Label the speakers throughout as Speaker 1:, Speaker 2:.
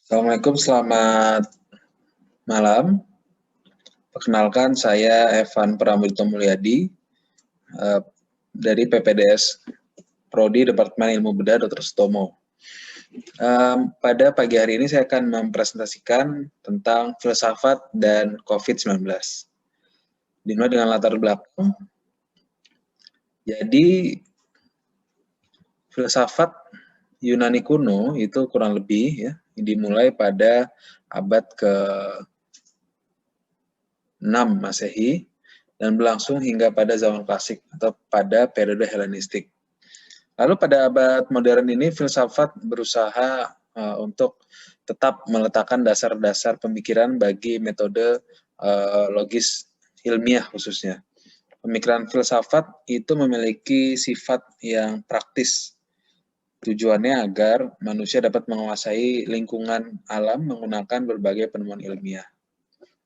Speaker 1: Assalamualaikum, selamat malam. Perkenalkan, saya Evan Pramudito Mulyadi dari PPDS Prodi Departemen Ilmu Bedah Dr. Sutomo. Pada pagi hari ini saya akan mempresentasikan tentang filsafat dan COVID-19. Dimulai dengan latar belakang. Jadi, filsafat Yunani kuno itu kurang lebih ya dimulai pada abad ke-6 Masehi dan berlangsung hingga pada zaman klasik atau pada periode Helenistik. Lalu pada abad modern ini filsafat berusaha untuk tetap meletakkan dasar-dasar pemikiran bagi metode logis ilmiah khususnya. Pemikiran filsafat itu memiliki sifat yang praktis. Tujuannya agar manusia dapat menguasai lingkungan alam menggunakan berbagai penemuan ilmiah.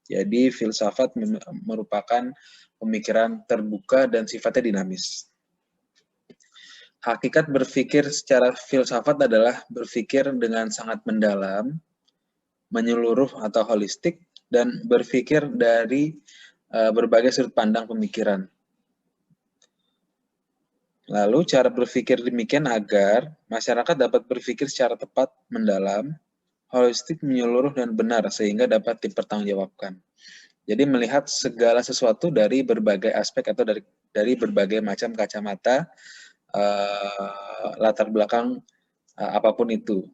Speaker 1: Jadi filsafat merupakan pemikiran terbuka dan sifatnya dinamis. Hakikat berpikir secara filsafat adalah berpikir dengan sangat mendalam, menyeluruh atau holistik, dan berpikir dari berbagai sudut pandang pemikiran. Lalu cara berpikir demikian agar masyarakat dapat berpikir secara tepat, mendalam, holistik, menyeluruh, dan benar sehingga dapat dipertanggungjawabkan. Jadi melihat segala sesuatu dari berbagai aspek atau dari berbagai macam kacamata latar belakang apapun itu,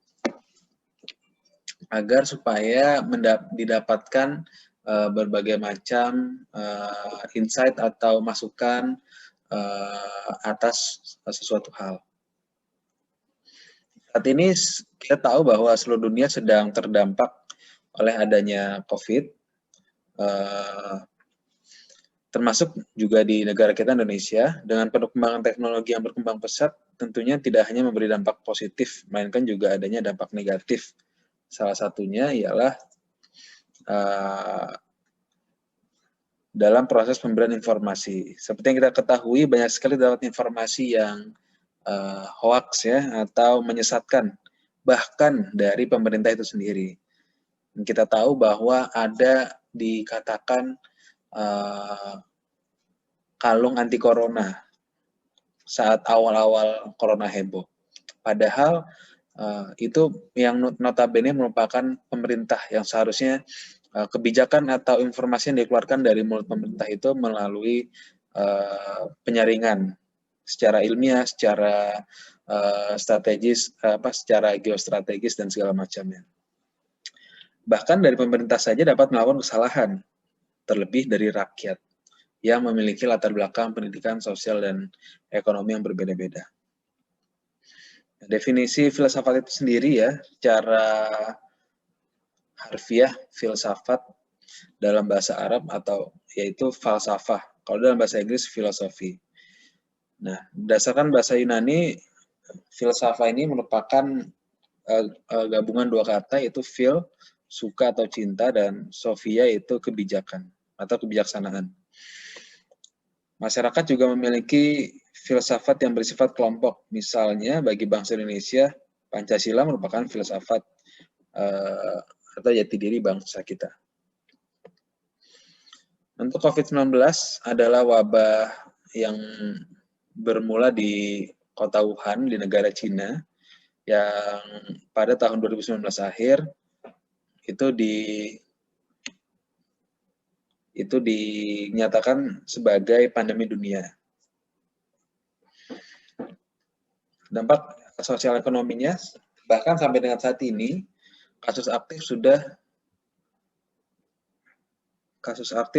Speaker 1: agar supaya didapatkan berbagai macam insight atau masukan atas sesuatu hal. Saat ini kita tahu bahwa seluruh dunia sedang terdampak oleh adanya COVID, termasuk juga di negara kita Indonesia. Dengan perkembangan teknologi yang berkembang pesat, tentunya tidak hanya memberi dampak positif, melainkan juga adanya dampak negatif. Salah satunya ialah dalam proses pemberian informasi. Seperti yang kita ketahui, banyak sekali dapat informasi yang hoax ya, atau menyesatkan, bahkan dari pemerintah itu sendiri. Dan kita tahu bahwa ada dikatakan kalung anti corona saat awal-awal corona heboh. Padahal itu yang notabene merupakan pemerintah yang seharusnya kebijakan atau informasi yang dikeluarkan dari mulut pemerintah itu melalui penyaringan secara ilmiah, secara strategis, secara geostrategis dan segala macamnya. Bahkan dari pemerintah saja dapat melakukan kesalahan, terlebih dari rakyat yang memiliki latar belakang pendidikan, sosial, dan ekonomi yang berbeda-beda. Definisi filsafat itu sendiri ya, secara harfiah filsafat dalam bahasa Arab atau yaitu falsafah. Kalau dalam bahasa Inggris filosofi. Nah, berdasarkan bahasa Yunani, filsafah ini merupakan gabungan dua kata, yaitu phil, suka atau cinta, dan sophia, yaitu kebijakan atau kebijaksanaan. Masyarakat juga memiliki filsafat yang bersifat kelompok. Misalnya, bagi bangsa Indonesia, Pancasila merupakan filsafat atau jati diri bangsa kita. Untuk COVID-19 adalah wabah yang bermula di kota Wuhan di negara Cina yang pada tahun 2019 akhir itu dinyatakan sebagai pandemi dunia. Dampak sosial ekonominya bahkan sampai dengan saat ini kasus aktif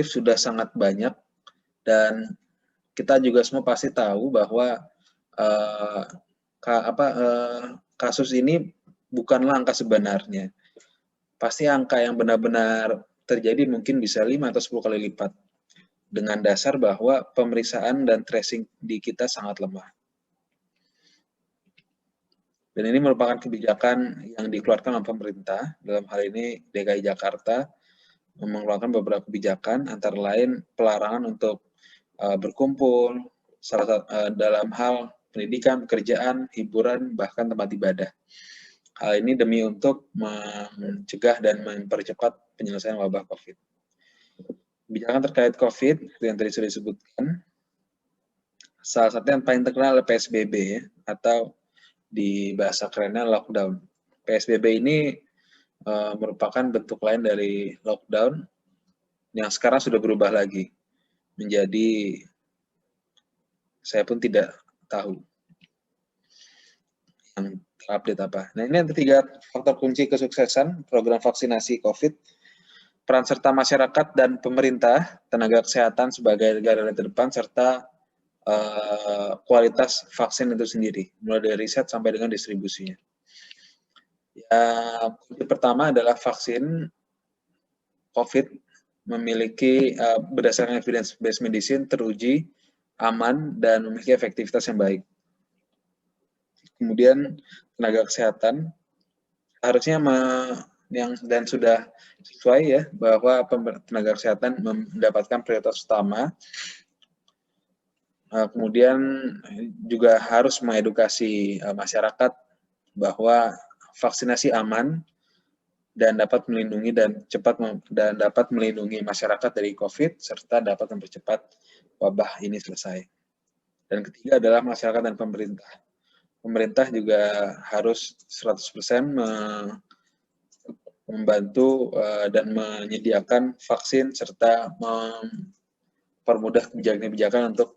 Speaker 1: sudah sangat banyak, dan kita juga semua pasti tahu bahwa kasus ini bukanlah angka sebenarnya. Pasti angka yang benar-benar terjadi mungkin bisa 5 atau 10 kali lipat, dengan dasar bahwa pemeriksaan dan tracing di kita sangat lemah. Dan ini merupakan kebijakan yang dikeluarkan oleh pemerintah, dalam hal ini DKI Jakarta, mengeluarkan beberapa kebijakan, antara lain pelarangan untuk berkumpul, dalam hal pendidikan, pekerjaan, hiburan, bahkan tempat ibadah. Hal ini demi untuk mencegah dan mempercepat penyelesaian wabah COVID. Kebijakan terkait COVID yang tadi sudah disebutkan, salah satu yang paling terkenal adalah PSBB ya, atau di bahasa kerennya lockdown. PSBB ini merupakan bentuk lain dari lockdown yang sekarang sudah berubah lagi menjadi, saya pun tidak tahu yang terupdate apa. Nah, ini ada 3 faktor kunci kesuksesan program vaksinasi COVID. Peran serta masyarakat dan pemerintah, tenaga kesehatan sebagai garda terdepan, serta kualitas vaksin itu sendiri, mulai dari riset sampai dengan distribusinya. Yang pertama adalah vaksin COVID memiliki berdasarkan evidence-based medicine teruji, aman, dan memiliki efektivitas yang baik. Kemudian tenaga kesehatan harusnya dan sudah sesuai ya, bahwa tenaga kesehatan mendapatkan prioritas utama. Kemudian juga harus mengedukasi masyarakat bahwa vaksinasi aman dan dapat melindungi dan dapat melindungi masyarakat dari COVID serta dapat mempercepat wabah ini selesai. Dan ketiga adalah masyarakat dan pemerintah. Pemerintah juga harus 100% membantu dan menyediakan vaksin serta mempermudah kebijakan-kebijakan untuk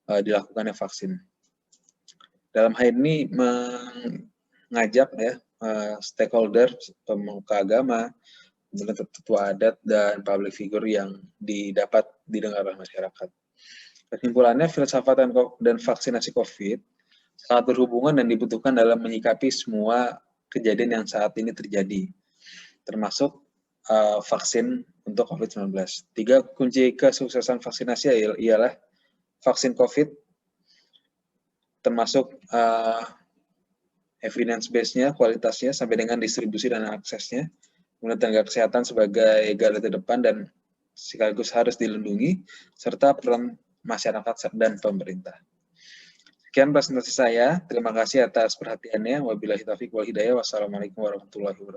Speaker 1: dilakukannya vaksin. Dalam hal ini mengajak ya stakeholder, pemuka agama, kemudian tetua adat dan public figure yang didapat didengar oleh masyarakat. Kesimpulannya, filsafat dan vaksinasi COVID sangat berhubungan dan dibutuhkan dalam menyikapi semua kejadian yang saat ini terjadi, termasuk vaksin untuk COVID-19. 3 kunci kesuksesan vaksinasi ialah vaksin COVID, termasuk evidence base-nya, kualitasnya, sampai dengan distribusi dan aksesnya, kemudian tenaga kesehatan sebagai garda terdepan dan sekaligus harus dilindungi, serta peran masyarakat dan pemerintah. Sekian presentasi saya. Terima kasih atas perhatiannya. Wabillahi taufiq wal hidayah. Wassalamualaikum warahmatullahi wabarakatuh.